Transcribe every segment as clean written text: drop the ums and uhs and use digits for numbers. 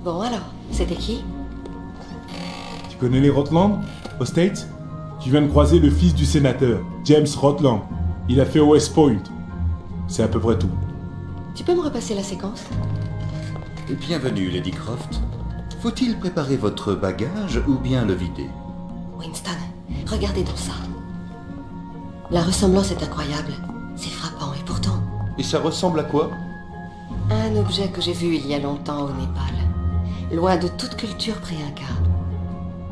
Bon alors, c'était qui? Tu connais les Rotland, aux States? Tu viens de croiser le fils du sénateur, James Rotland. Il a fait West Point. C'est à peu près tout. Tu peux me repasser la séquence? Bienvenue, Lady Croft. Faut-il préparer votre bagage ou bien le vider? Winston, regardez dans ça. La ressemblance est incroyable. C'est frappant et pourtant... Et ça ressemble à quoi? Un objet que j'ai vu il y a longtemps au Népal. Loin de toute culture pré-inca.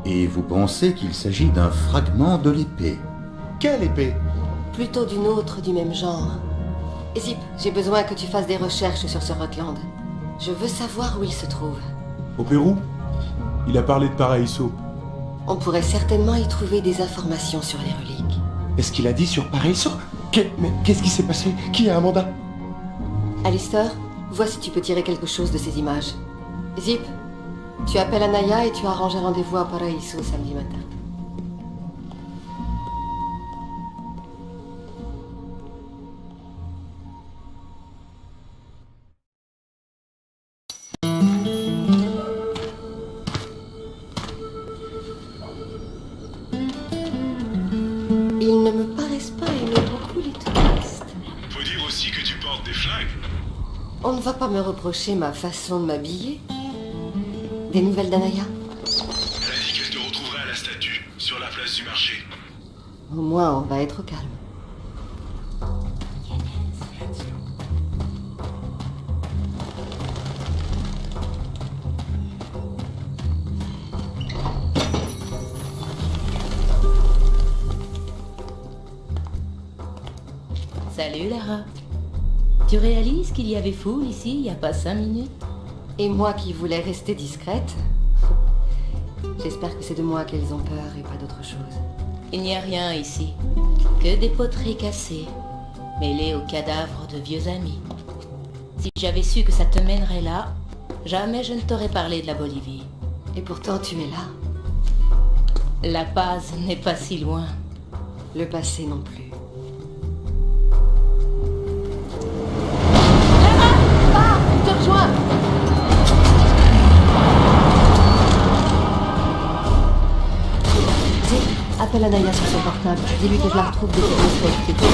Et vous pensez qu'il s'agit d'un fragment de l'épée? Quelle épée? Plutôt d'une autre du même genre. Zip, j'ai besoin que tu fasses des recherches sur ce Rotland. Je veux savoir où il se trouve. Au Pérou? Il a parlé de Paraíso. On pourrait certainement y trouver des informations sur les reliques. Est-ce qu'il a dit sur Paraíso? Mais qu'est-ce qui s'est passé? Qui a un mandat? Alistair, vois si tu peux tirer quelque chose de ces images. Zip, tu appelles Anaya et tu arranges un rendez-vous à Paraíso samedi matin. Ils ne me paraissent pas aimer beaucoup les touristes. Faut dire aussi que tu portes des flingues. On ne va pas me reprocher ma façon de m'habiller. Des nouvelles d'Anaya? Elle a dit qu'elle te retrouverait à la statue, sur la place du marché. Au moins, on va être au calme. Salut Lara. Tu réalises qu'il y avait foule ici il n'y a pas 5 minutes? Et moi qui voulais rester discrète? J'espère que c'est de moi qu'elles ont peur et pas d'autre chose. Il n'y a rien ici. Que des poteries cassées, mêlées aux cadavres de vieux amis. Si j'avais su que ça te mènerait là, jamais je ne t'aurais parlé de la Bolivie. Et pourtant, tu es là. La Paz n'est pas si loin. Le passé non plus. Je te rejoins! Zip, appelle Anaya sur son portable. Dis-lui que je la retrouve dès qu'elle me fait expliquer.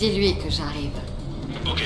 Dis-lui que j'arrive. Ok.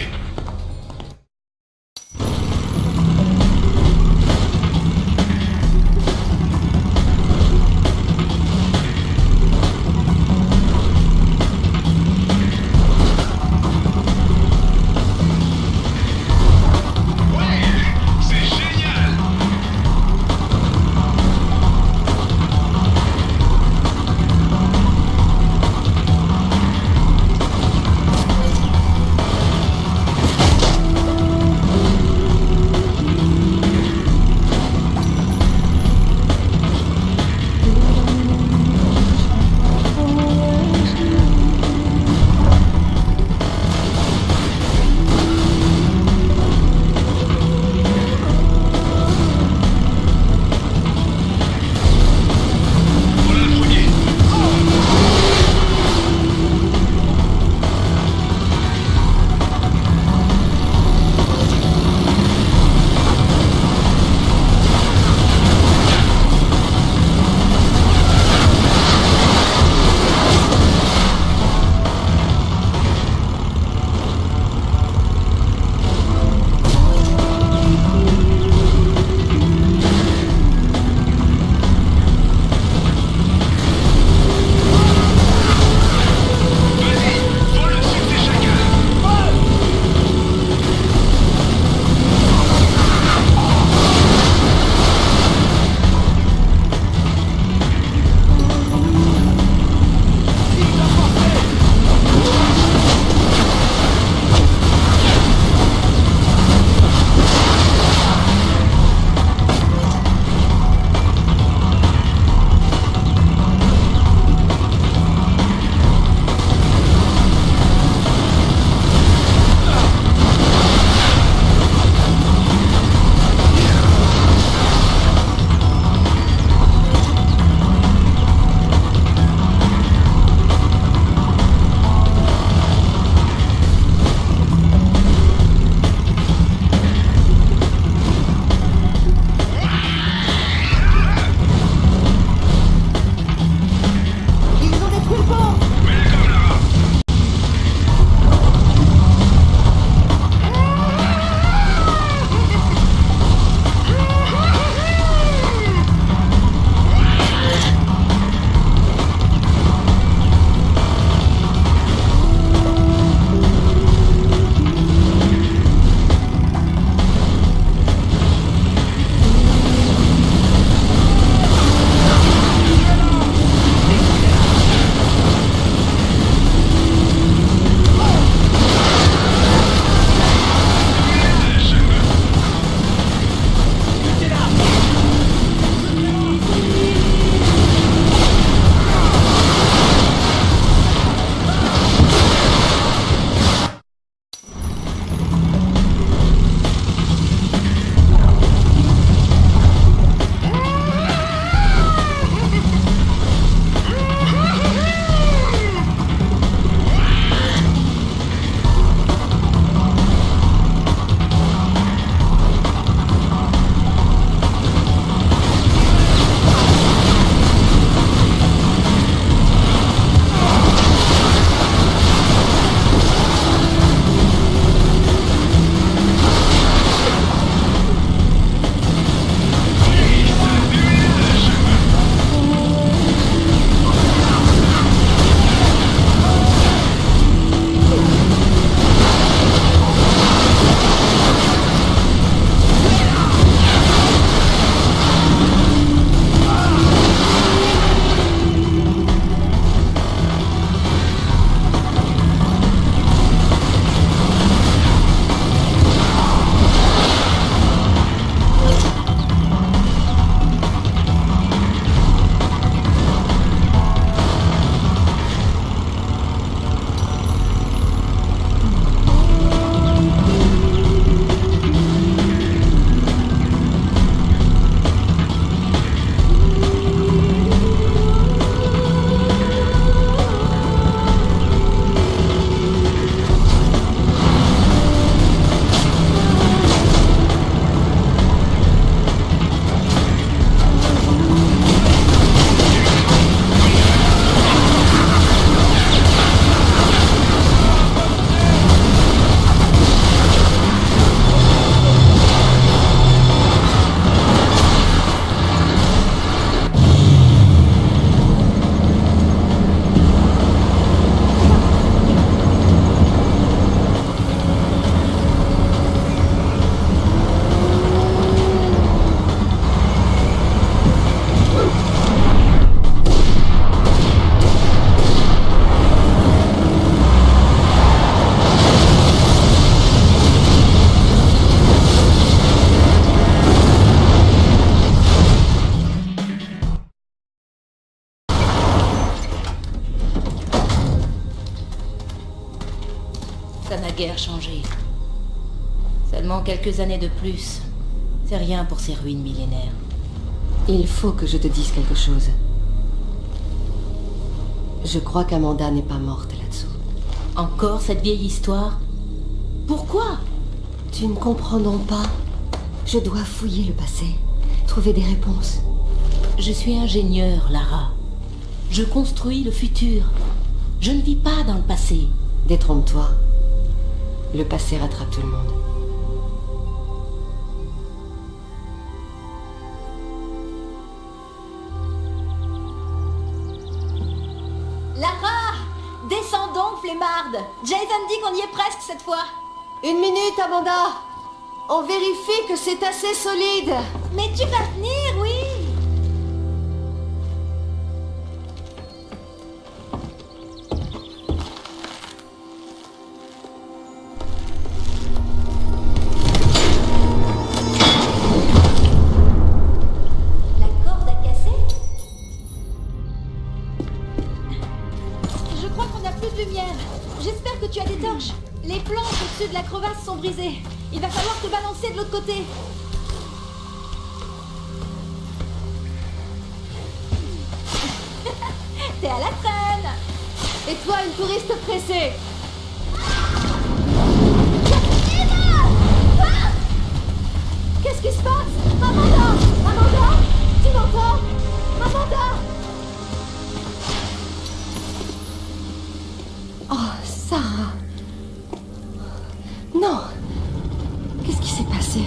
guère changé. Seulement quelques années de plus. C'est rien pour ces ruines millénaires. Il faut que je te dise quelque chose. Je crois qu'Amanda n'est pas morte là-dessous. Encore cette vieille histoire? Pourquoi? Tu ne comprends donc pas? Je dois fouiller le passé, trouver des réponses. Je suis ingénieur, Lara. Je construis le futur. Je ne vis pas dans le passé. Détrompe-toi. Le passé rattrape tout le monde. Lara! Descends donc, flemmarde! Jason dit qu'on y est presque cette fois! Une minute, Amanda! On vérifie que c'est assez solide! Mais tu vas tenir, oui! La corde a cassé? Je crois qu'on n'a plus de lumière. J'espère que tu as des torches. Les planches au-dessus de la crevasse sont brisées. Il va falloir te balancer de l'autre côté. T'es à la traîne. Et toi, une touriste pressée! Qu'est-ce qui se passe? Amanda! Amanda! Tu m'entends? Amanda! Oh, Sarah! Non! Qu'est-ce qui s'est passé?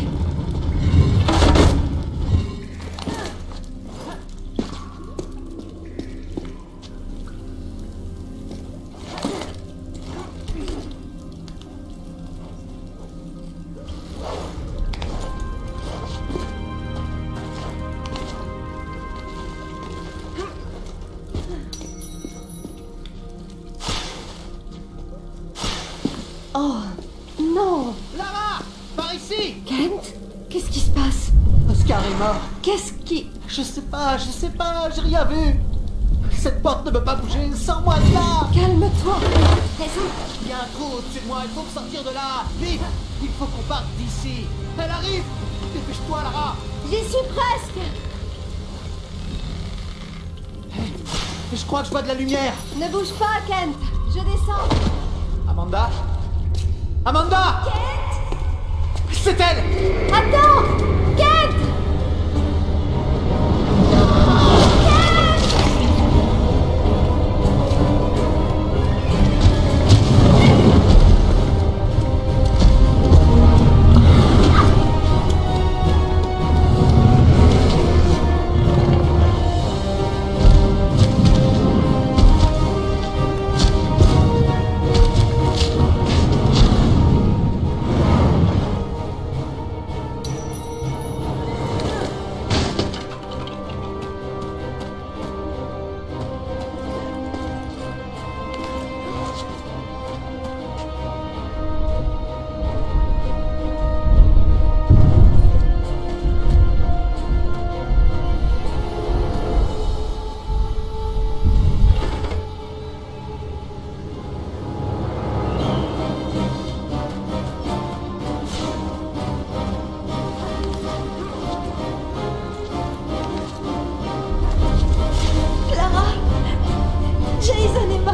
Oh, non! Lara! Par ici! Kent? Qu'est-ce qui se passe? Oscar est mort. Qu'est-ce qui... Je sais pas, j'ai rien vu. Cette porte ne peut pas bouger, sors-moi de là! Calme-toi! Il y a un trou au-dessus de moi, il faut me sortir de là! Vite! Il faut qu'on parte d'ici! Elle arrive! Dépêche-toi, Lara! J'y suis presque. Je crois que je vois de la lumière! Ne bouge pas, Kent. Je descends. Amanda? Amanda! Kent! C'est elle! Attends! Kent! Clara! Jason est mort!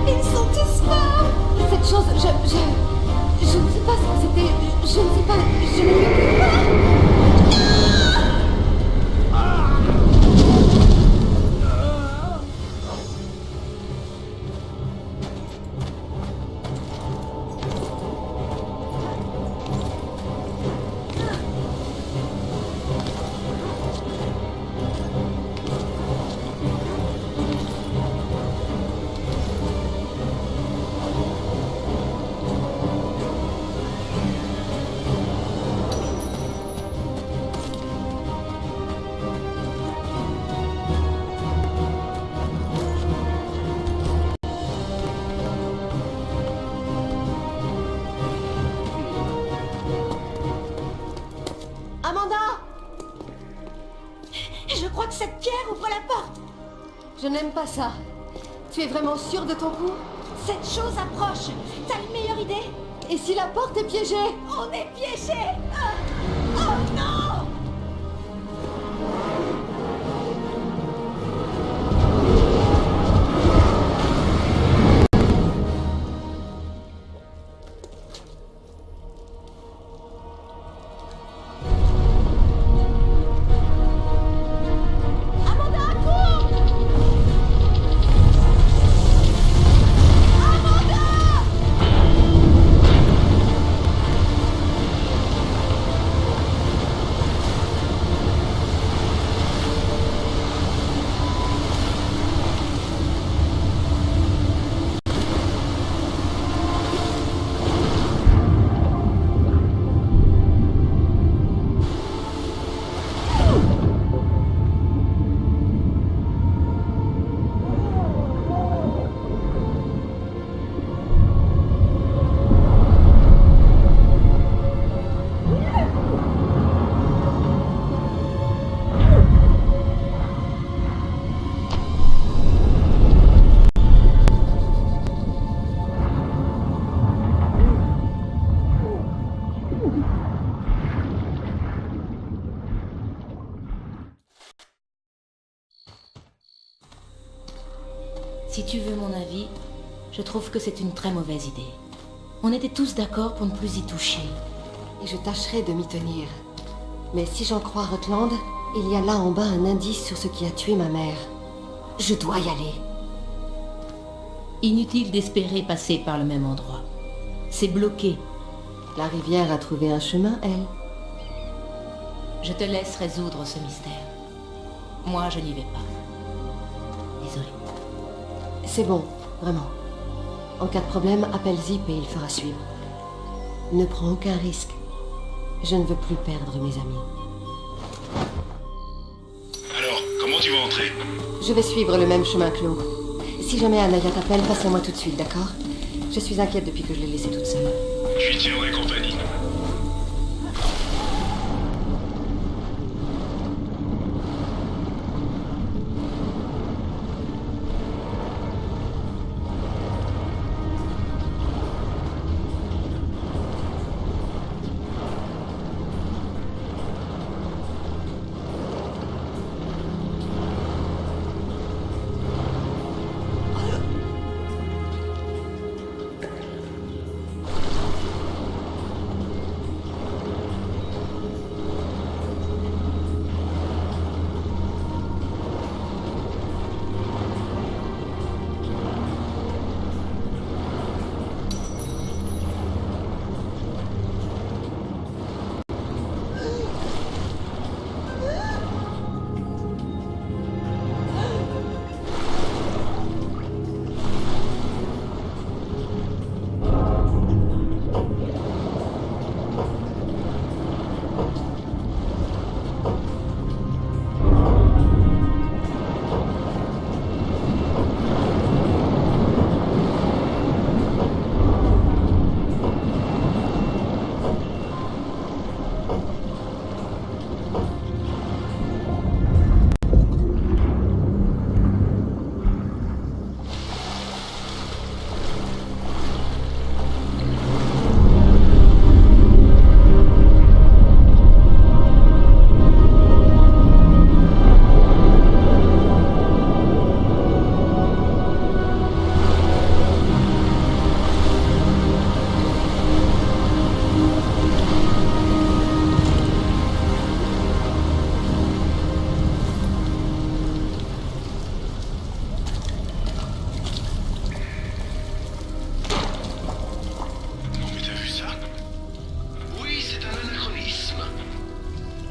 Ils sont tous morts! Cette chose, je ne sais pas ce que c'était. Je ne sais pas. Je n'ai plus peur. Amanda! Je crois que cette pierre ouvre la porte! Je n'aime pas ça. Tu es vraiment sûre de ton coup? Cette chose approche! T'as le meilleur idée. Et si la porte est piégée? On est piégés. Oh non! Amanda, cours! Si tu veux mon avis, je trouve que c'est une très mauvaise idée. On était tous d'accord pour ne plus y toucher. Et je tâcherai de m'y tenir. Mais si j'en crois Rutland, il y a là en bas un indice sur ce qui a tué ma mère. Je dois y aller. Inutile d'espérer passer par le même endroit. C'est bloqué. La rivière a trouvé un chemin, elle. Je te laisse résoudre ce mystère. Moi, je n'y vais pas. Désolée. C'est bon, vraiment. En cas de problème, appelle Zip et il fera suivre. Ne prends aucun risque. Je ne veux plus perdre mes amis. Alors, comment tu vas entrer? Je vais suivre le même chemin que l'eau. Si jamais Anaya t'appelle, passe-moi tout de suite, d'accord? Je suis inquiète depuis que je l'ai laissée toute seule. Je lui tiendrai compagnie.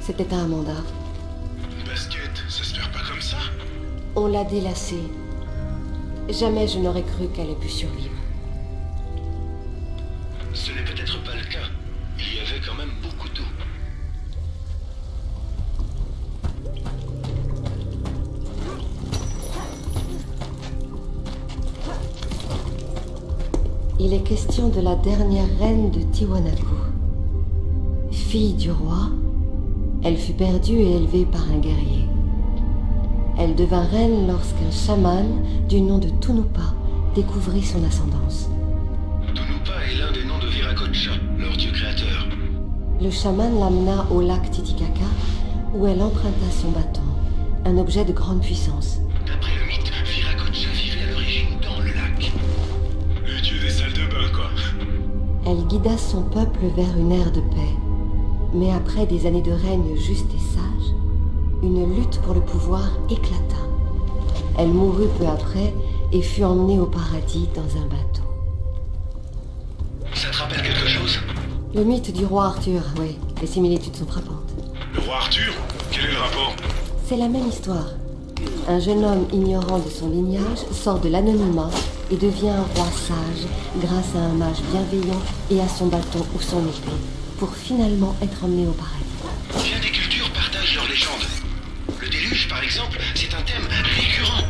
C'était à Amanda. Une basket, ça se perd pas comme ça? On l'a délassée. Jamais je n'aurais cru qu'elle ait pu survivre. Ce n'est peut-être pas le cas. Il y avait quand même beaucoup d'eau. Il est question de la dernière reine de Tiwanaku. Fille du roi, elle fut perdue et élevée par un guerrier. Elle devint reine lorsqu'un chaman du nom de Tunupa découvrit son ascendance. Tunupa? trompe pas, est l'un des noms de Viracocha, leur dieu créateur. Le chaman l'amena au lac Titicaca, où elle emprunta son bâton, un objet de grande puissance. D'après le mythe, Viracocha vivait à l'origine dans le lac. Le dieu des salles de bain, quoi. Elle guida son peuple vers une ère de paix. Mais après des années de règne juste et sage, une lutte pour le pouvoir éclata. Elle mourut peu après et fut emmenée au paradis dans un bateau. Ça te rappelle quelque chose? Le mythe du roi Arthur, oui, les similitudes sont frappantes. Le roi Arthur? Quel est le rapport? C'est la même histoire. Un jeune homme ignorant de son lignage sort de l'anonymat et devient un roi sage grâce à un mage bienveillant et à son bâton ou son épée, pour finalement être emmené au paradis. Bien des cultures partagent leurs légendes. Le déluge, par exemple, c'est un thème récurrent.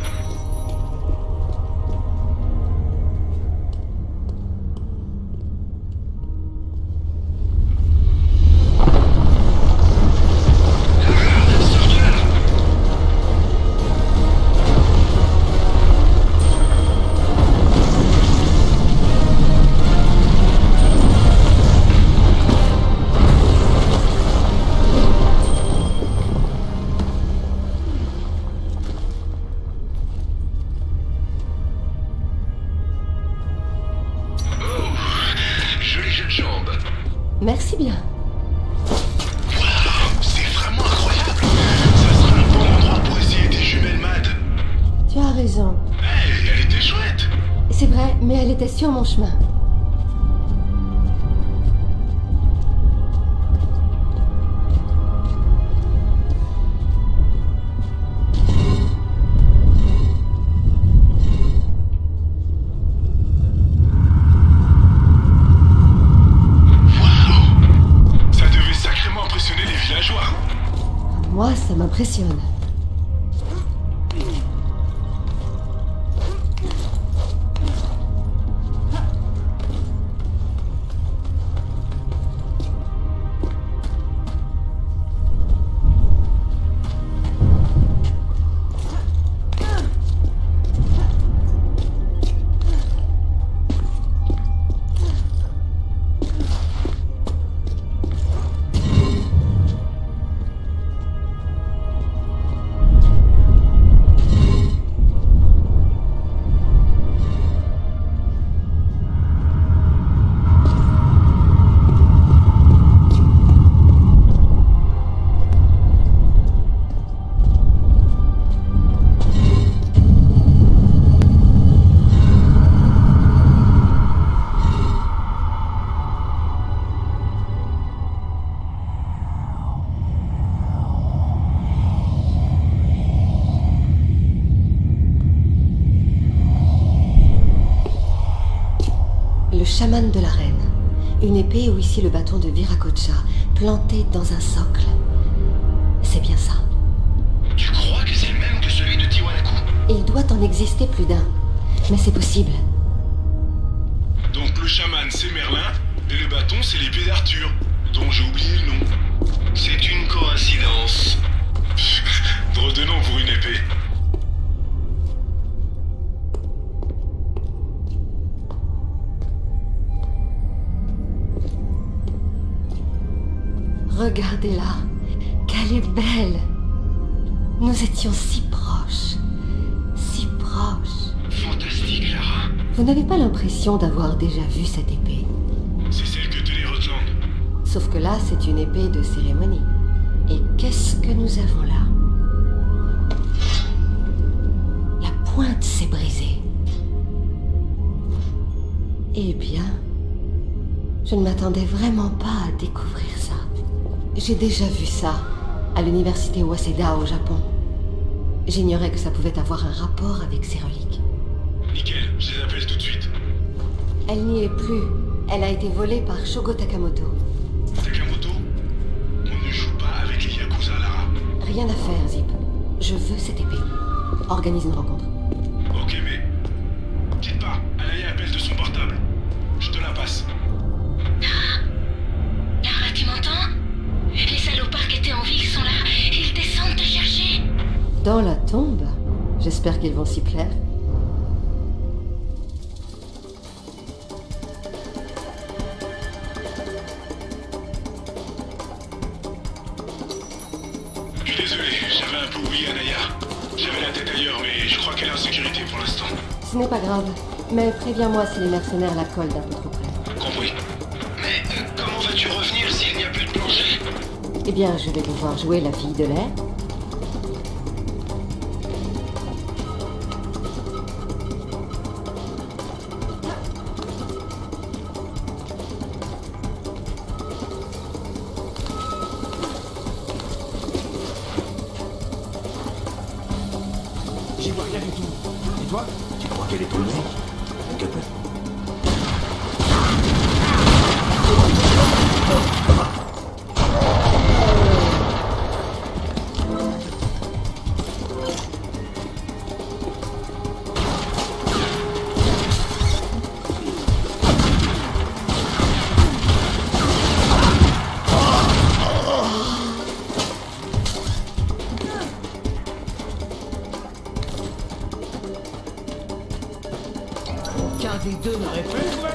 Merci bien. Waouh, c'est vraiment incroyable. Ça sera un bon endroit pour essayer des jumelles mad. Tu as raison. Hey, elle était chouette. C'est vrai, mais elle était sur mon chemin. Moi, ça m'impressionne. Le chaman de la reine. Une épée ou ici le bâton de Viracocha, planté dans un socle. C'est bien ça. Tu crois que c'est le même que celui de Tiwanaku? Il doit en exister plus d'un. Mais c'est possible. Donc le chaman c'est Merlin, et le bâton c'est l'épée d'Arthur, dont j'ai oublié le nom. C'est une coïncidence. Drôle de nom pour une épée. Regardez-la, qu'elle est belle. Nous étions si proches, si proches. Fantastique, Lara. Vous n'avez pas l'impression d'avoir déjà vu cette épée? C'est celle que tenait Rotland. Sauf que là, c'est une épée de cérémonie. Et qu'est-ce que nous avons là? La pointe s'est brisée. Eh bien, je ne m'attendais vraiment pas à découvrir ça. J'ai déjà vu ça à l'université Waseda au Japon. J'ignorais que ça pouvait avoir un rapport avec ces reliques. Nickel, je les appelle tout de suite. Elle n'y est plus. Elle a été volée par Shogo Takamoto. Takamoto, on ne joue pas avec les Yakuza, Lara. Rien à faire, Zip. Je veux cette épée. Organise une rencontre. Ok, mais... Quitte pas, Alaya appelle de son portable. Je te la passe. Lara, tu m'entends? Les salopards qui étaient en ville sont là. Ils descendent te chercher. Dans la tombe? J'espère qu'ils vont s'y plaire. Je suis désolé, j'avais un peu oublié Anaya. J'avais la tête ailleurs, mais je crois qu'elle est en sécurité pour l'instant. Ce n'est pas grave, mais préviens-moi si les mercenaires la collent d'un peu trop près. Compris. Mais comment vas-tu revenir s'il n'y a plus de plancher? Eh bien, je vais devoir jouer la fille de l'air. J'y vois rien du tout. Et toi? Tu crois qu'elle est tombée? Que peut... Qu'un des deux n'aurait pu jouer.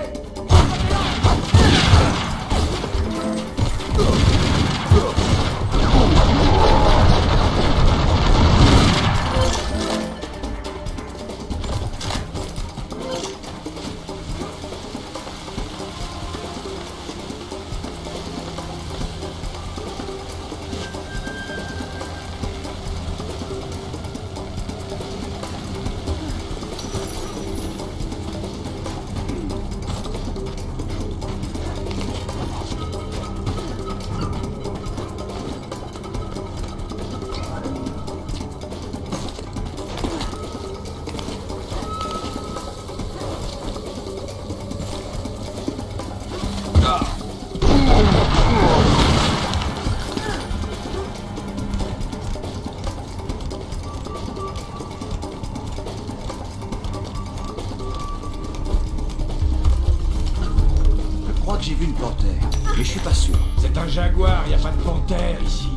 Je crois que j'ai vu une panthère, mais je suis pas sûr. C'est un jaguar, y a pas de panthère ici.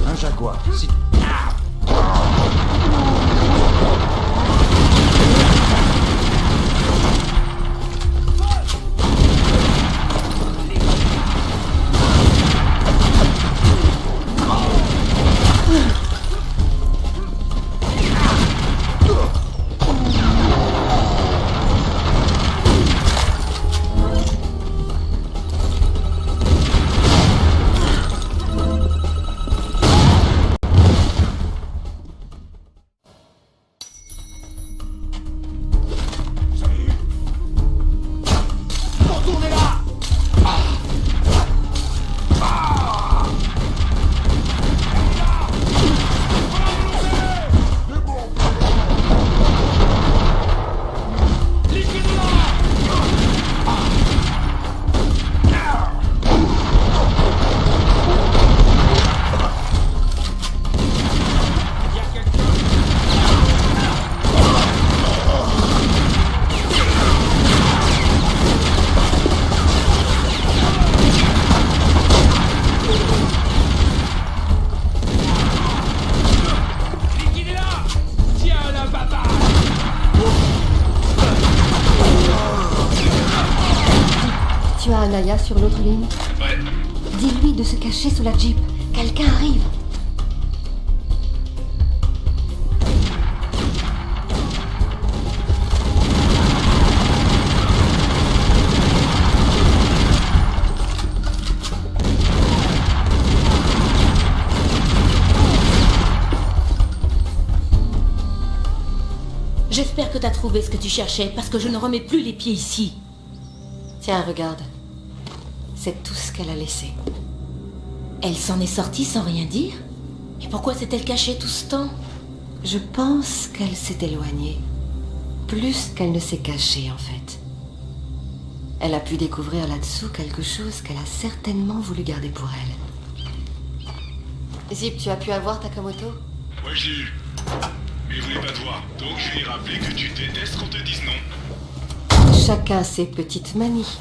Un jaguar, si... Retournez là. Tu as Anaya sur l'autre ligne? Ouais. Dis-lui de se cacher sous la Jeep. Quelqu'un arrive. J'espère que t'as trouvé ce que tu cherchais, parce que je ne remets plus les pieds ici. Tiens, regarde. C'est tout ce qu'elle a laissé. Elle s'en est sortie sans rien dire? Et pourquoi s'est-elle cachée tout ce temps? Je pense qu'elle s'est éloignée. Plus qu'elle ne s'est cachée, en fait. Elle a pu découvrir là-dessous quelque chose qu'elle a certainement voulu garder pour elle. Zip, tu as pu avoir Takamoto? Ouais, je l'ai eu. Mais il voulait pas te voir. Donc je lui ai rappelé que tu détestes qu'on te dise non. Chacun ses petites manies.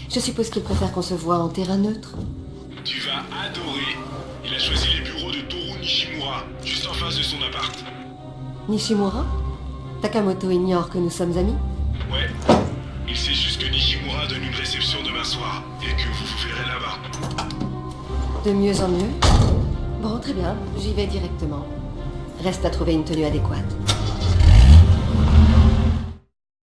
Je suppose qu'il préfère qu'on se voit en terrain neutre. Tu vas adorer. Il a choisi les bureaux de Toru Nishimura, juste en face de son appart. Nishimura? Takamoto ignore que nous sommes amis? Ouais. Il sait juste que Nishimura donne une réception demain soir et que vous vous verrez là-bas. De mieux en mieux. Bon, très bien, j'y vais directement. Reste à trouver une tenue adéquate.